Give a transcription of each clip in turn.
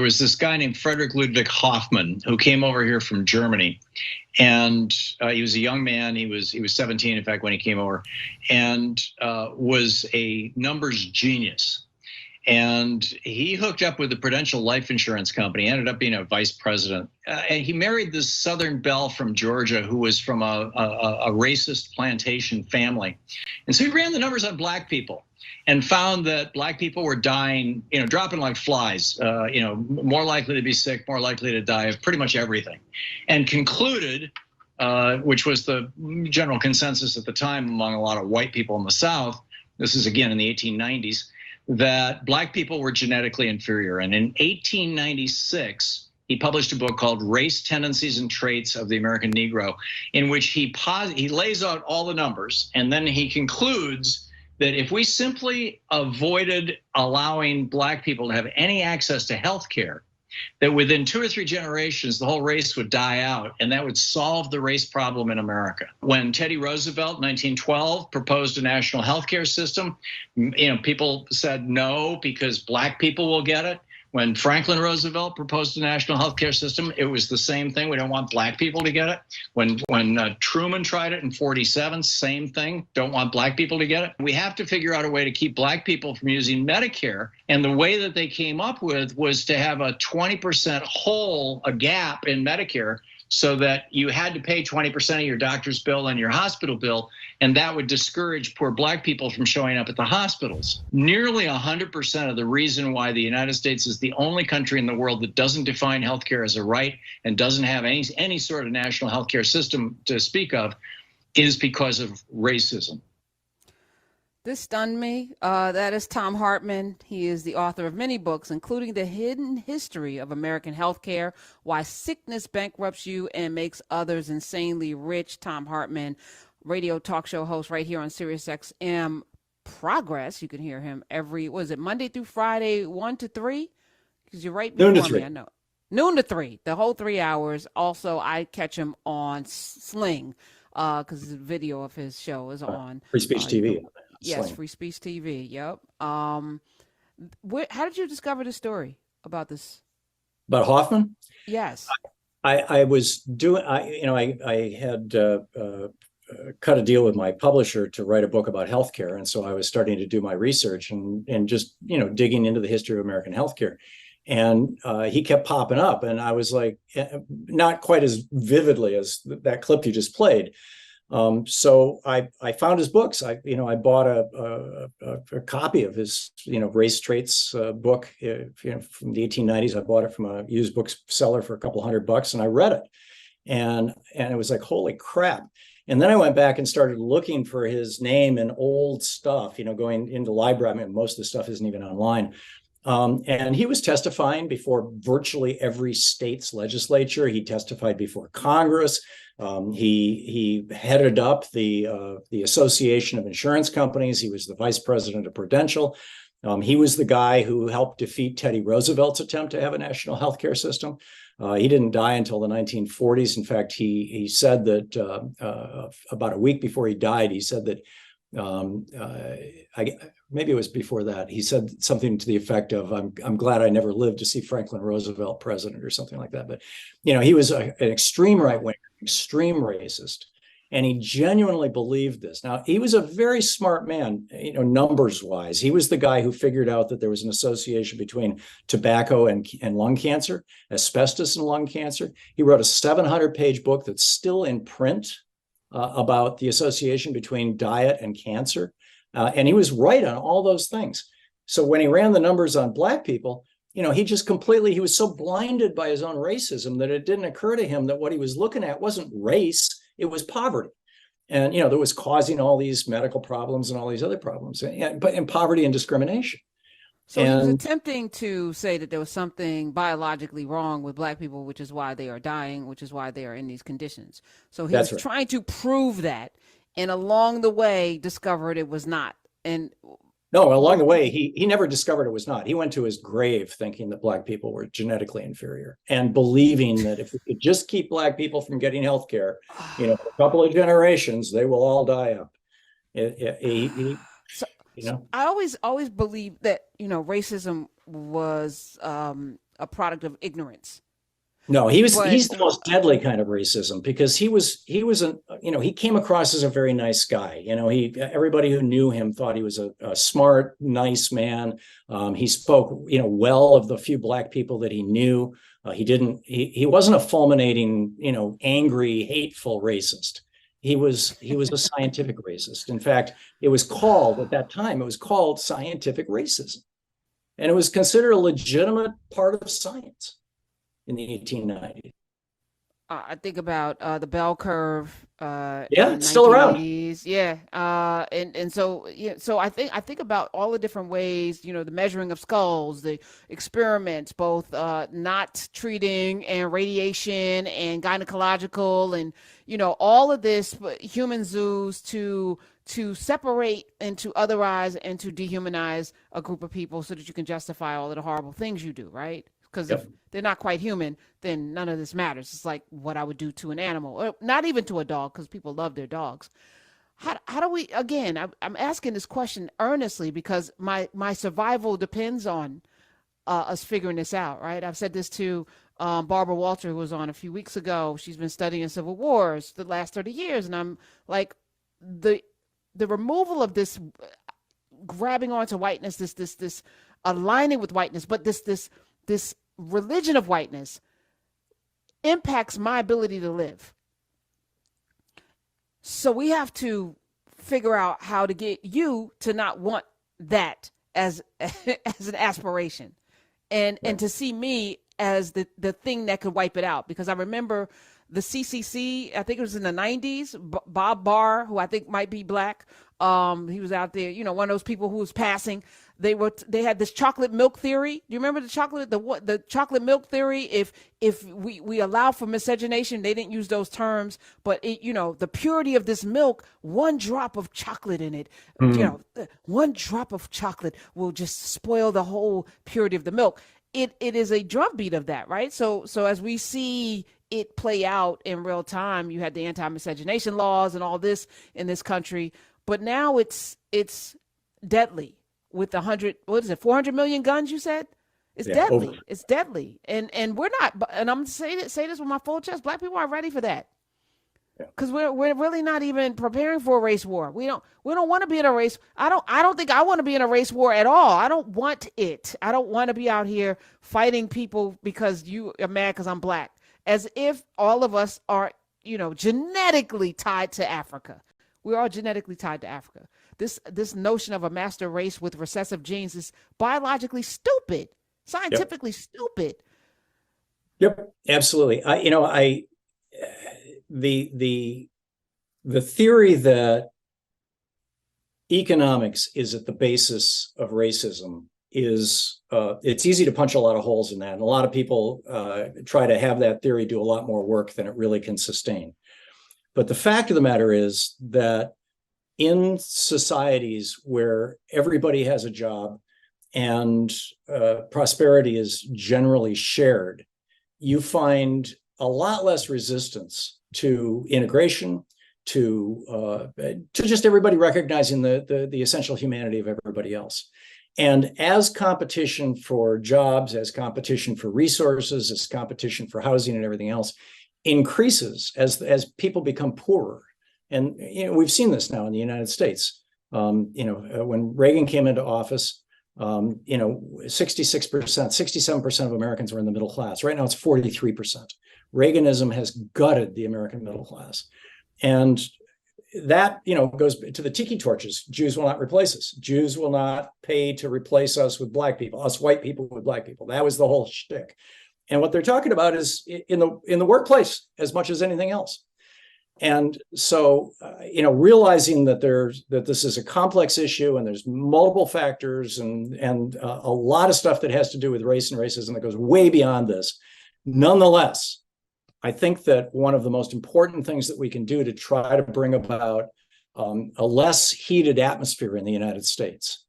was this guy named Frederick Ludwig Hoffmann who came over here from Germany, and he was a young man. He was 17, in fact, when he came over, and was a numbers genius. And he hooked up with the Prudential Life Insurance Company, ended up being a vice president. And he married this Southern belle from Georgia who was from a racist plantation family. And so he ran the numbers on black people and found that black people were dying, dropping like flies, more likely to be sick, more likely to die of pretty much everything. And concluded, which was the general consensus at the time among a lot of white people in the South, this is again in the 1890s, that black people were genetically inferior. And in 1896, he published a book called Race, Tendencies, and Traits of the American Negro, in which he lays out all the numbers, and then he concludes that if we simply avoided allowing black people to have any access to health care, that within 2 or 3 generations, the whole race would die out, and that would solve the race problem in America. When Teddy Roosevelt, 1912, proposed a national health care system, people said no because black people will get it. When Franklin Roosevelt proposed a national health care system, it was the same thing. We don't want black people to get it. When Truman tried it in 47, same thing. Don't want black people to get it. We have to figure out a way to keep black people from using Medicare. And the way that they came up with was to have a 20% hole, a gap in Medicare, so that you had to pay 20% of your doctor's bill and your hospital bill, and that would discourage poor black people from showing up at the hospitals. Nearly 100% of the reason why the United States is the only country in the world that doesn't define healthcare as a right and doesn't have any sort of national healthcare system to speak of is because of racism. This stunned me. That is Thom Hartmann. He is the author of many books, including The Hidden History of American Healthcare, Why Sickness Bankrupts You and Makes Others Insanely Rich. Thom Hartmann, radio talk show host right here on SiriusXM Progress. You can hear him Monday through Friday, 1 to 3? Because you're right before me, I know. Noon to 3, the whole 3 hours. Also, I catch him on Sling, because the video of his show is on Free Speech TV. Yes, Free Speech TV. Yep. How did you discover the story about this? About Hoffmann? Yes. I was doing. I had cut a deal with my publisher to write a book about healthcare, and so I was starting to do my research and just digging into the history of American healthcare. And he kept popping up, and I was like, not quite as vividly as that clip you just played. So I found his books. I bought a copy of his, Race Traits book, from the 1890s. I bought it from a used bookseller for a couple $100, and I read it, and it was like, holy crap. And then I went back and started looking for his name in old stuff, going into the library. I mean, most of the stuff isn't even online. And he was testifying before virtually every state's legislature. He testified before Congress. He headed up the Association of Insurance Companies. He was the vice president of Prudential. He was the guy who helped defeat Teddy Roosevelt's attempt to have a national healthcare system. He didn't die until the 1940s. In fact, he said that about a week before he died, he said that maybe it was before that. He said something to the effect of, "I'm glad I never lived to see Franklin Roosevelt president," or something like that. But he was an extreme right winger, extreme racist, and he genuinely believed this. Now, he was a very smart man, numbers wise. He was the guy who figured out that there was an association between tobacco and lung cancer, asbestos and lung cancer. He wrote a 700-page book that's still in print about the association between diet and cancer. And he was right on all those things. So when he ran the numbers on black people, he was so blinded by his own racism that it didn't occur to him that what he was looking at wasn't race, it was poverty. And, that was causing all these medical problems and all these other problems, and poverty and discrimination. So he was attempting to say that there was something biologically wrong with black people, which is why they are dying, which is why they are in these conditions. So he was trying to prove that, and along the way discovered it was not. And no, along the way, he never discovered it was not. He went to his grave thinking that black people were genetically inferior and believing that if we could just keep black people from getting health care, a couple of generations, they will all die up. I always believed that, racism was a product of ignorance. No, he's the But most deadly kind of racism, because he he came across as a very nice guy. Everybody who knew him thought he was a smart, nice man. He spoke, well of the few Black people that he knew. He wasn't a fulminating, angry, hateful racist. He was a scientific racist. In fact, it was called scientific racism, and it was considered a legitimate part of science in the 1890s. I think about the bell curve Yeah, in it's still around. 1980s. Yeah. And so so I think about all the different ways, the measuring of skulls, the experiments, both not treating and radiation and gynecological and all of this human zoos to separate and to otherize and to dehumanize a group of people so that you can justify all of the horrible things you do, right? Because if they're not quite human, then none of this matters. It's like what I would do to an animal, or not even to a dog, because people love their dogs. How do we, again, I'm asking this question earnestly because my survival depends on us figuring this out, right? I've said this to Barbara Walter, who was on a few weeks ago. She's been studying civil wars the last 30 years. And I'm like, the removal of this grabbing onto whiteness, this aligning with whiteness, but this religion of whiteness impacts my ability to live. So we have to figure out how to get you to not want that as an aspiration, and to see me as the thing that could wipe it out. Because I remember the CCC, I think it was in the 90s, Bob Barr, who I think might be Black. He was out there, one of those people who was passing. They had this chocolate milk theory. Do you remember the chocolate milk theory? If we allow for miscegenation, they didn't use those terms, but the purity of this milk, one drop of chocolate in it, one drop of chocolate will just spoil the whole purity of the milk. It is a drumbeat of that, right? So as we see it play out in real time, you had the anti-miscegenation laws and all this in this country, but now it's deadly. With 400 million guns, you said? It's deadly. Over. It's deadly. And we're not, and I'm say this with my full chest, Black people are ready for that. Because we're really not even preparing for a race war. We don't want to be in a race. I don't think I want to be in a race war at all. I don't want it. I don't want to be out here fighting people because you are mad because I'm Black. As if all of us are, genetically tied to Africa. We're all genetically tied to Africa. This notion of a master race with recessive genes is biologically stupid, scientifically stupid. Yep, absolutely. The theory that economics is at the basis of racism is it's easy to punch a lot of holes in that, and a lot of people try to have that theory do a lot more work than it really can sustain. But the fact of the matter is that in societies where everybody has a job and prosperity is generally shared, you find a lot less resistance to integration, to just everybody recognizing the essential humanity of everybody else. And as competition for jobs, as competition for resources, as competition for housing and everything else increases, as people become poorer. And we've seen this now in the United States. When Reagan came into office, 66%, 67% of Americans were in the middle class. Right now, it's 43%. Reaganism has gutted the American middle class, and that goes to the tiki torches. Jews will not replace us. Jews will not pay to replace us with Black people. Us white people with Black people. That was the whole shtick. And what they're talking about is in the workplace as much as anything else. And so, realizing that this is a complex issue and there's multiple factors and a lot of stuff that has to do with race and racism that goes way beyond this. Nonetheless, I think that one of the most important things that we can do to try to bring about a less heated atmosphere in the United States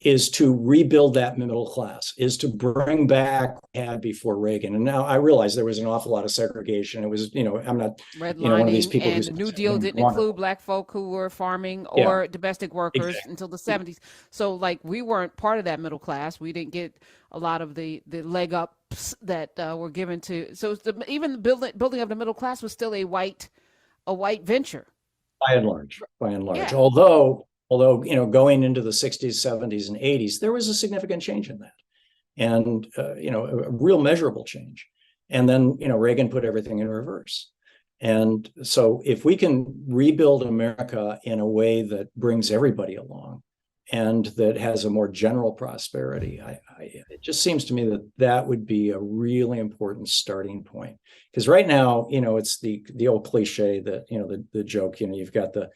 is to rebuild that middle class, is to bring back what we had before Reagan. And now I realize there was an awful lot of segregation. It was, I'm not, one of these Redlining, people and who's the New Deal didn't wonderful. include black folk who were farming Yeah, or domestic workers exactly. until the 70s. So like we weren't part of that middle class. We didn't get a lot of the leg ups that were given to. So even the building of the middle class was still a white venture. By and large, Yeah. although going into the 60s, 70s, and 80s, there was a significant change in that, and a real measurable change. And then Reagan put everything in reverse. And so if we can rebuild America in a way that brings everybody along and that has a more general prosperity, it just seems to me that that would be a really important starting point. Because right now, it's the old cliche that, the joke, you've got the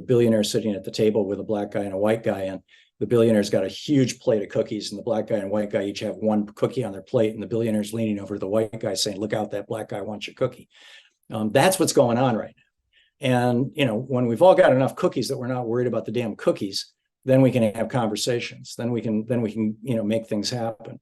billionaire sitting at the table with a black guy and a white guy, and the billionaire's got a huge plate of cookies, and the black guy and white guy each have one cookie on their plate, and the billionaire's leaning over to the white guy saying, "Look out, that black guy wants your cookie." That's what's going on right now. And when we've all got enough cookies that we're not worried about the damn cookies, then we can have conversations. Then we can make things happen.